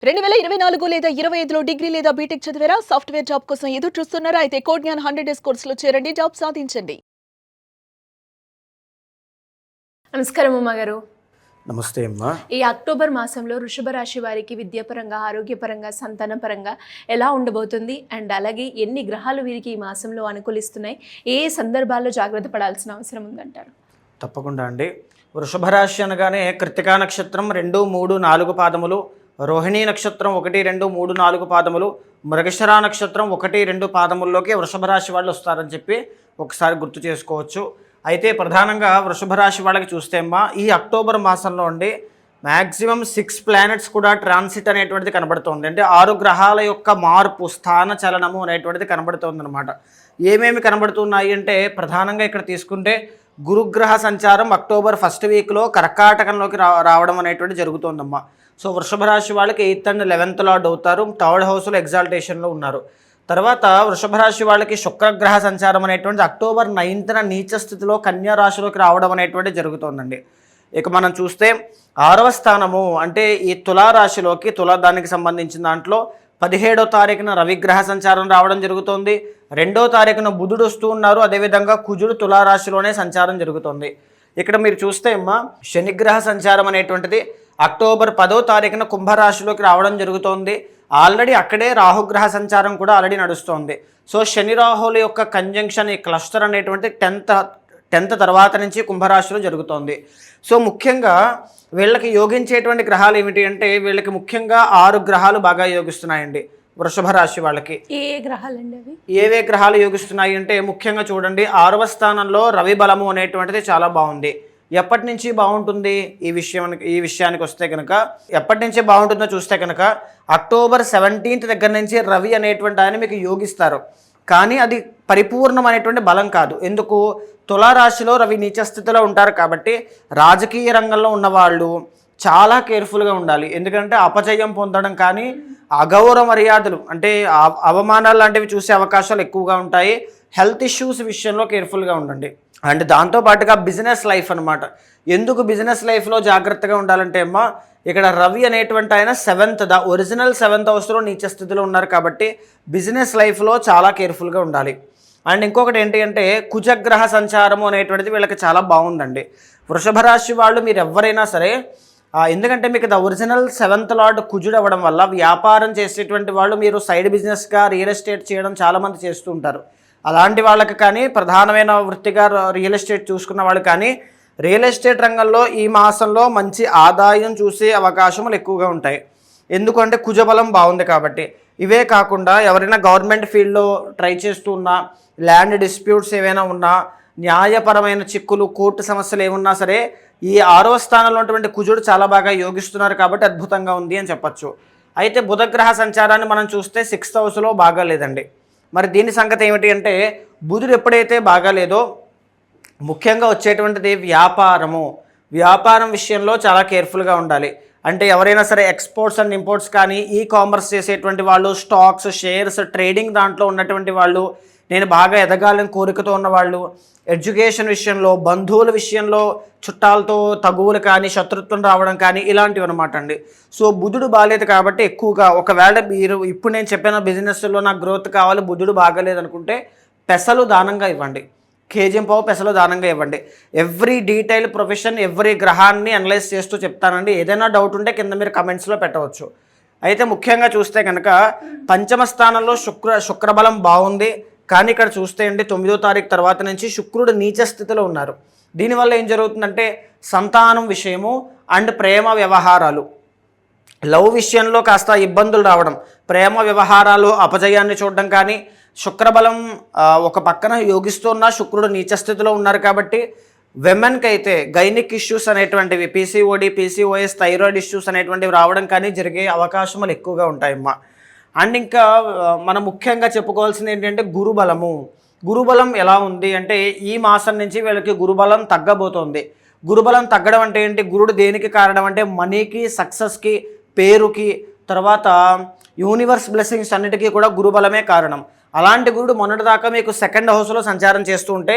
2024 లేదా 25లో డిగ్రీ లేదా బీటెక్ చదివారా? సాఫ్ట్‌వేర్ జాబ్ కోసం ఎదురు చూస్తున్నారా? అయితే కోడ్ జ్ఞాన్ 100 డేస్ కోర్సులో చేరండి. జాబ్ సాధించండి. నమస్కారం ఉమా గారు. నమస్తే అమ్మా. ఈ అక్టోబర్ మాసంలో వృషభ రాశి వారికి విద్యాపరంగా, ఆరోగ్యపరంగా, సంతానపరంగా ఎలా ఉండబోతుంది? అండ్ అలాగే ఎన్ని గ్రహాలు వీరికి ఈ మాసంలో అనుకూలిస్తున్నాయి? ఏ సందర్భాల్లో జాగ్రత్త పడాల్సిన అవసరం ఉందంటారు? తప్పకుండా అండి. వృషభ రాశి అనగానే కృత్తికా నక్షత్రం 2, 3, 4 పాదములు, రోహిణీ నక్షత్రం 1, 2, 3, 4 పాదములు, మృగశిర నక్షత్రం 1, 2 పాదముల్లోకి వృషభ రాశి వాళ్ళు వస్తారని చెప్పి ఒకసారి గుర్తు చేసుకోవచ్చు. అయితే ప్రధానంగా వృషభ రాశి వాళ్ళకి చూస్తే అమ్మా, ఈ అక్టోబర్ మాసంలో ఉండి మ్యాక్సిమం 6 ప్లానెట్స్ కూడా ట్రాన్సిట్ అనేటువంటిది కనబడుతుంది. అంటే 6 గ్రహాల యొక్క మార్పు, స్థాన చలనము అనేటువంటిది కనబడుతుంది అనమాట. ఏమేమి కనబడుతున్నాయి అంటే ప్రధానంగా ఇక్కడ తీసుకుంటే గురుగ్రహ సంచారం అక్టోబర్ 1st వీక్లో కర్కాటకంలోకి రావడం అనేటువంటి జరుగుతుందమ్మా. సో వృషభ రాశి వాళ్ళకి 8th and 11th లార్డ్ అవుతారు. 3rd హౌస్లో ఎగ్జాల్టేషన్లో ఉన్నారు. తర్వాత వృషభ రాశి వాళ్ళకి శుక్రగ్రహ సంచారం అనేటువంటిది అక్టోబర్ 9th నీచ స్థితిలో కన్యా రాశిలోకి రావడం అనేటువంటి జరుగుతుందండి. ఇక మనం చూస్తే 6వ స్థానము అంటే ఈ తులారాశిలోకి దానికి సంబంధించిన దాంట్లో 17వ తారీఖున రవిగ్రహ సంచారం రావడం జరుగుతుంది. 2వ తారీఖున బుధుడు వస్తూ ఉన్నారు. అదేవిధంగా కుజుడు తులారాశిలోనే సంచారం జరుగుతుంది. ఇక్కడ మీరు చూస్తే అమ్మా, శనిగ్రహ సంచారం అనేటువంటిది అక్టోబర్ 10వ తారీఖున కుంభరాశిలోకి రావడం జరుగుతోంది. ఆల్రెడీ అక్కడే రాహుగ్రహ సంచారం కూడా ఆల్రెడీ నడుస్తోంది. సో శని రాహుల యొక్క కంజంక్షన్, ఈ క్లస్టర్ అనేటువంటి 10th తర్వాత నుంచి కుంభరాశిలో జరుగుతోంది. సో ముఖ్యంగా వీళ్ళకి యోగించేటువంటి గ్రహాలు ఏమిటి అంటే వీళ్ళకి ముఖ్యంగా 6 గ్రహాలు బాగా యోగిస్తున్నాయండి వృషభ రాశి వాళ్ళకి. ఏ గ్రహాలండి అవి? ఏవే గ్రహాలు యోగిస్తున్నాయి అంటే ముఖ్యంగా చూడండి, 6వ స్థానంలో రవి బలము అనేటువంటిది చాలా బాగుంది. ఎప్పటి నుంచి బాగుంటుంది ఈ విషయానికి వస్తే కనుక, ఎప్పటి నుంచి బాగుంటుందో చూస్తే కనుక అక్టోబర్ 17th దగ్గర నుంచి రవి అనేటువంటి ఆయన మీకు యోగిస్తారు. కానీ అది పరిపూర్ణమైనటువంటి బలం కాదు. ఎందుకు? తులారాశిలో రవి నీచస్థితిలో ఉంటారు కాబట్టి రాజకీయ రంగంలో ఉన్నవాళ్ళు చాలా కేర్ఫుల్గా ఉండాలి. ఎందుకంటే అపజయం పొందడం కానీ, అగౌరవ మర్యాదలు అంటే అవమానాలు లాంటివి చూసే అవకాశాలు ఎక్కువగా ఉంటాయి. హెల్త్ ఇష్యూస్ విషయంలో కేర్ఫుల్గా ఉండండి. అండ్ దాంతోపాటుగా బిజినెస్ లైఫ్ అనమాట. ఎందుకు బిజినెస్ లైఫ్లో జాగ్రత్తగా ఉండాలంటే అమ్మా, ఇక్కడ రవి అనేటువంటి ఆయన 7th ఒరిజినల్ 7th హౌస్లో నీచ స్థితిలో ఉన్నారు కాబట్టి బిజినెస్ లైఫ్లో చాలా కేర్ఫుల్గా ఉండాలి. అండ్ ఇంకొకటి ఏంటి అంటే కుజగ్రహ సంచారము అనేటువంటిది వీళ్ళకి చాలా బాగుందండి. వృషభ రాశి వాళ్ళు మీరు ఎవరైనా సరే, ఎందుకంటే మీకు ఒరిజినల్ 7th లార్డ్ కుజుడు అవ్వడం వల్ల వ్యాపారం చేసేటువంటి వాళ్ళు మీరు సైడ్ బిజినెస్గా రియల్ ఎస్టేట్ చేయడం చాలామంది చేస్తూ ఉంటారు. అలాంటి వాళ్ళకి కానీ, ప్రధానమైన వృత్తిగా రియల్ ఎస్టేట్ చూసుకున్న వాళ్ళు కానీ, రియల్ ఎస్టేట్ రంగంలో ఈ మాసంలో మంచి ఆదాయం చూసే అవకాశములు ఎక్కువగా ఉంటాయి. ఎందుకంటే కుజబలం బాగుంది కాబట్టి. ఇవే కాకుండా ఎవరైనా గవర్నమెంట్ ఫీల్డ్లో ట్రై చేస్తూ ఉన్నా, ల్యాండ్ డిస్ప్యూట్స్ ఏవైనా ఉన్నా, న్యాయపరమైన చిక్కులు, కోర్టు సమస్యలు ఏమున్నా సరే ఈ 6వ స్థానంలో ఉన్నటువంటి కుజుడు చాలా బాగా యోగిస్తున్నారు కాబట్టి అద్భుతంగా ఉంది అని చెప్పచ్చు. అయితే బుధగ్రహ సంచారాన్ని మనం చూస్తే 6th హౌస్లో బాగా లేదండి. మరి దీని సంగతి ఏమిటి అంటే బుధుడు ఎప్పుడైతే బాగాలేదో ముఖ్యంగా వచ్చేటువంటిది వ్యాపారం విషయంలో చాలా కేర్ఫుల్గా ఉండాలి. అంటే ఎవరైనా సరే ఎక్స్పోర్ట్స్ అండ్ ఇంపోర్ట్స్ కానీ, ఈ కామర్స్ చేసేటువంటి వాళ్ళు, స్టాక్స్, షేర్స్, ట్రేడింగ్ దాంట్లో ఉన్నటువంటి వాళ్ళు, నేను బాగా ఎదగాలని కోరికతో ఉన్నవాళ్ళు, ఎడ్యుకేషన్ విషయంలో, బంధువుల విషయంలో చుట్టాలతో తగువులు కానీ, శత్రుత్వం రావడం కానీ ఇలాంటివి అనమాట అండి. సో బుధుడు బాగాలేదు కాబట్టి ఎక్కువగా, ఒకవేళ మీరు ఇప్పుడు నేను చెప్పిన బిజినెస్లో నాకు గ్రోత్ కావాలి, బుధుడు బాగాలేదు అనుకుంటే పెసలు దానంగా ఇవ్వండి. కేజీంపావు పెసలు దానంగా ఇవ్వండి. ఎవ్రీ డీటెయిల్ ప్రొఫెషన్, ఎవ్రీ గ్రహాన్ని అనలైజ్ చేస్తూ చెప్తానండి. ఏదైనా డౌట్ ఉంటే కింద మీరు కమెంట్స్లో పెట్టవచ్చు. అయితే ముఖ్యంగా చూస్తే కనుక 5వ స్థానంలో శుక్రబలం బాగుంది. కానీ ఇక్కడ చూస్తే అండి 9వ తారీఖు తర్వాత నుంచి శుక్రుడు నీచ స్థితిలో ఉన్నారు. దీనివల్ల ఏం జరుగుతుందంటే సంతానం విషయము అండ్ ప్రేమ వ్యవహారాలు, లవ్ విషయంలో కాస్త ఇబ్బందులు రావడం, ప్రేమ వ్యవహారాలు అపజయాన్ని చూడడం కానీ, శుక్రబలం ఒక పక్కన యోగిస్తున్న శుక్రుడు నీచ స్థితిలో ఉన్నారు కాబట్టి విమెన్కి అయితే గైనిక్ ఇష్యూస్ అనేటువంటివి, పీసీఓడి, పీసీఓఎస్, థైరాయిడ్ ఇష్యూస్ అనేటువంటివి రావడం కానీ జరిగే అవకాశాలు ఎక్కువగా ఉంటాయమ్మా. అండ్ ఇంకా మనం ముఖ్యంగా చెప్పుకోవాల్సింది ఏంటంటే గురుబలం ఎలా ఉంది అంటే ఈ మాసం నుంచి వీళ్ళకి గురుబలం తగ్గబోతోంది. గురుబలం తగ్గడం అంటే ఏంటి? గురుడు దేనికి కారణం అంటే మనీకి, సక్సెస్కి, పేరుకి, తర్వాత యూనివర్స్ బ్లెస్సింగ్స్ అన్నిటికీ కూడా గురుబలమే కారణం. అలాంటి గురుడు మొన్నటిదాకా మీకు 2nd హౌస్లో సంచారం చేస్తూ ఉంటే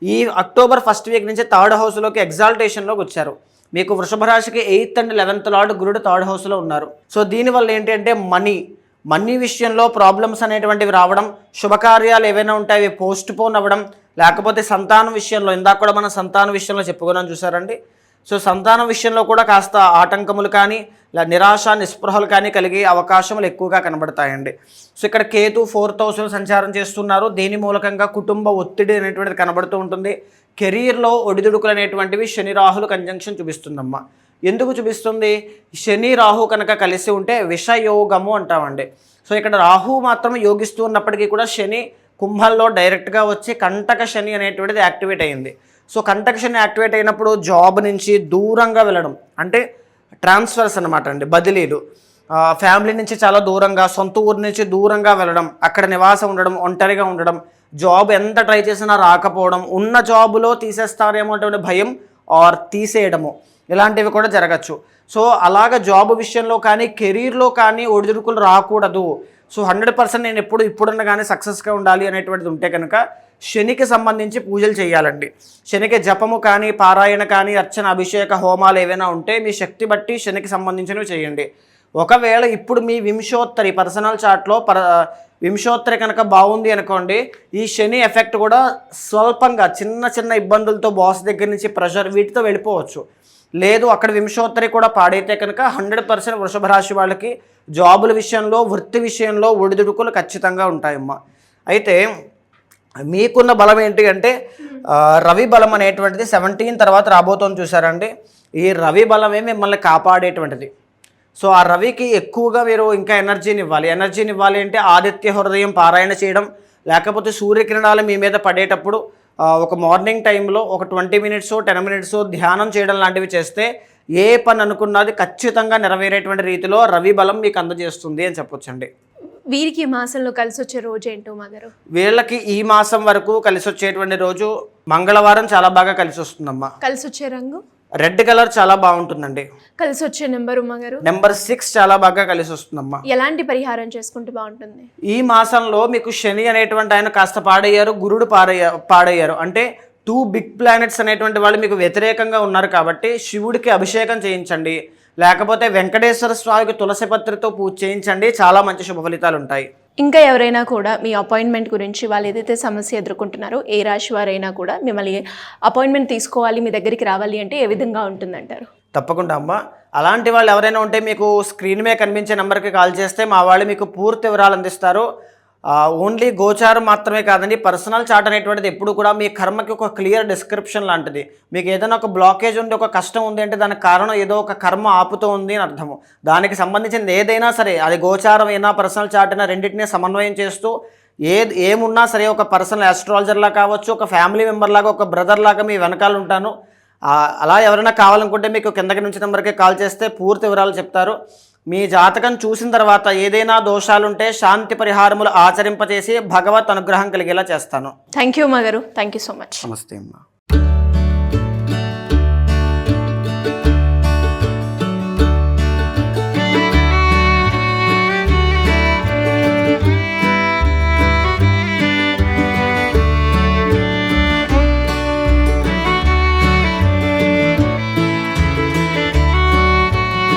ఈ అక్టోబర్ 1st వీక్ నుంచి 3rd హౌస్లోకి ఎగ్జాల్టేషన్లోకి వచ్చారు. మీకు వృషభ రాశికి 8th అండ్ 11th లార్డ్ గురుడు 3rd హౌస్లో ఉన్నారు. సో దీనివల్ల ఏంటి అంటే మనీ విషయంలో ప్రాబ్లమ్స్ అనేటువంటివి రావడం, శుభకార్యాలు ఏవైనా ఉంటే అవి పోస్ట్ పోన్ అవ్వడం, లేకపోతే సంతానం విషయంలో ఇందాక కూడా మనం సంతానం విషయంలో చెప్పుకున్నాం చూసారండి. సో సంతానం విషయంలో కూడా కాస్త ఆటంకములు కానీ నిరాశ నిస్పృహలు కానీ కలిగే అవకాశములు ఎక్కువగా కనబడతాయండి. సో ఇక్కడ కేతు 4th హౌస్లో సంచారం చేస్తున్నారు. దీని మూలకంగా కుటుంబ ఒత్తిడి అనేటువంటిది కనబడుతూ ఉంటుంది. కెరీర్లో ఒడిదుడుకులు అనేటువంటివి శని రాహులు కంజంక్షన్ చూపిస్తుందమ్మా. ఎందుకు చూపిస్తుంది? శని రాహు కనుక కలిసి ఉంటే విషయోగము అంటామండి. సో ఇక్కడ రాహు మాత్రం యోగిస్తూ ఉన్నప్పటికీ కూడా శని కుంభంలో డైరెక్ట్గా వచ్చి కంటక శని అనేటువంటిది యాక్టివేట్ అయింది. సో కంటక శని యాక్టివేట్ అయినప్పుడు జాబ్ నుంచి దూరంగా వెళ్ళడం అంటే ట్రాన్స్ఫర్స్ అనమాట అండి, బదిలీలు, ఫ్యామిలీ నుంచి చాలా దూరంగా, సొంత ఊరి నుంచి దూరంగా వెళ్ళడం, అక్కడ నివాసం ఉండడం, ఒంటరిగా ఉండడం, జాబ్ ఎంత ట్రై చేసినా రాకపోవడం, ఉన్న జాబులో తీసేస్తారేమో అంటే భయం ఆర్ తీసేయడము, ఇలాంటివి కూడా జరగచ్చు. సో అలాగ జాబ్ విషయంలో కానీ కెరీర్లో కానీ ఒడిదుడుకులు రాకూడదు. సో 100% నేను ఇప్పుడున్న కానీ సక్సెస్గా ఉండాలి అనేటువంటిది ఉంటే కనుక శనికి సంబంధించి పూజలు చేయాలండి. శనికి జపము కానీ పారాయణ కానీ అర్చన అభిషేక హోమాలు ఏవైనా ఉంటే మీ శక్తి బట్టి శనికి సంబంధించినవి చేయండి. ఒకవేళ ఇప్పుడు మీ వింశోత్తరి పర్సనల్ చార్ట్లో వింశోత్తరి కనుక బాగుంది అనుకోండి, ఈ శని ఎఫెక్ట్ కూడా స్వల్పంగా చిన్న ఇబ్బందులతో బాస్ దగ్గర నుంచి ప్రెషర్ వీటితో వెళ్ళిపోవచ్చు. లేదు అక్కడ వింశోత్తరి కూడా పాడైతే కనుక 100% వృషభ రాశి వాళ్ళకి జాబుల విషయంలో వృత్తి విషయంలో ఒడిదుడుకులు ఖచ్చితంగా ఉంటాయమ్మా. అయితే మీకున్న బలం ఏంటి అంటే రవి బలం అనేటువంటిది 17 తర్వాత రాబోతోంది చూసారండి. ఈ రవి బలమే మిమ్మల్ని కాపాడేటువంటిది. సో ఆ రవికి ఎక్కువగా మీరు ఇంకా ఎనర్జీని ఇవ్వాలి అంటే ఆదిత్య హృదయం పారాయణ చేయడం, లేకపోతే సూర్యకిరణాలు మీ మీద పడేటప్పుడు ఒక మార్నింగ్ టైంలో ఒక 20 minutes 10 minutes ధ్యానం చేయడం లాంటివి చేస్తే ఏ పని అనుకున్నది ఖచ్చితంగా నెరవేరేటువంటి రీతిలో రవి బలం మీకు అందజేస్తుంది అని చెప్పొచ్చండి. వీరికి ఈ మాసంలో కలిసి వచ్చే రోజు ఏంటో మగారు? వీళ్ళకి ఈ మాసం వరకు కలిసి వచ్చేటువంటి రోజు మంగళవారం చాలా బాగా కలిసి వస్తుందమ్మా. కలిసి వచ్చే రంగు రెడ్ కలర్ చాలా బాగుంటుందండి. కలిసి వచ్చే నెంబరు మగారు? నెంబర్ 6 చాలా బాగా కలిసి వస్తుందమ్మా. ఎలాంటి పరిహారం చేసుకుంటే బాగుంటుంది? ఈ మాసంలో మీకు శని అనేటువంటి ఆయన కాస్త పాడయ్యారు, గురుడు పాడయ్యారు అంటే 2 big planets అనేటువంటి వాళ్ళు మీకు వ్యతిరేకంగా ఉన్నారు కాబట్టి శివుడికి అభిషేకం చేయించండి, లేకపోతే వెంకటేశ్వర స్వామికి తులసి పత్రితో పూజ చేయించండి. చాలా మంచి శుభ ఫలితాలు ఉంటాయి. ఇంకా ఎవరైనా కూడా మీ అపాయింట్మెంట్ గురించి వాళ్ళు ఏదైతే సమస్య ఎదుర్కొంటున్నారో ఏ రాశి వారైనా కూడా మిమ్మల్ని అపాయింట్మెంట్ తీసుకోవాలి, మీ దగ్గరికి రావాలి అంటే ఏ విధంగా ఉంటుందంటారు? తప్పకుండా అమ్మ. అలాంటి వాళ్ళు ఎవరైనా ఉంటే మీకు స్క్రీన్ మీద కనిపించే నెంబర్కి కాల్ చేస్తే మా వాళ్ళు మీకు పూర్తి వివరాలు అందిస్తారు. ఓన్లీ గోచారం మాత్రమే కాదండి, పర్సనల్ చార్ట్ అనేటువంటిది ఎప్పుడు కూడా మీ కర్మకి ఒక క్లియర్ డిస్క్రిప్షన్ లాంటిది. మీకు ఏదైనా ఒక బ్లాకేజ్ ఉంది, ఒక కష్టం ఉంది అంటే దానికి కారణం ఏదో ఒక కర్మ ఆపుతూ ఉంది అని అర్థము. దానికి సంబంధించింది ఏదైనా సరే, అది గోచారం అయినా పర్సనల్ చార్ట్ అయినా రెండింటినీ సమన్వయం చేస్తూ ఏమున్నా సరే ఒక పర్సనల్ ఆస్ట్రాలజర్లా కావచ్చు, ఒక ఫ్యామిలీ మెంబర్ లాగా, ఒక బ్రదర్ లాగా మీ వెనకాల ఉంటాను. అలా ఎవరైనా కావాలనుకుంటే మీకు కిందకి నుంచి నెంబర్కి కాల్ చేస్తే పూర్తి వివరాలు చెప్తారు. మీ జాతకం చూసిన తర్వాత ఏదైనా దోషాలుంటే శాంతి పరిహారములు ఆచరింపచేసి భగవత్ అనుగ్రహం కలిగేలా చేస్తాను. థ్యాంక్ యూ మగారు, థ్యాంక్ యూ సో మచ్. నమస్తే అమ్మా.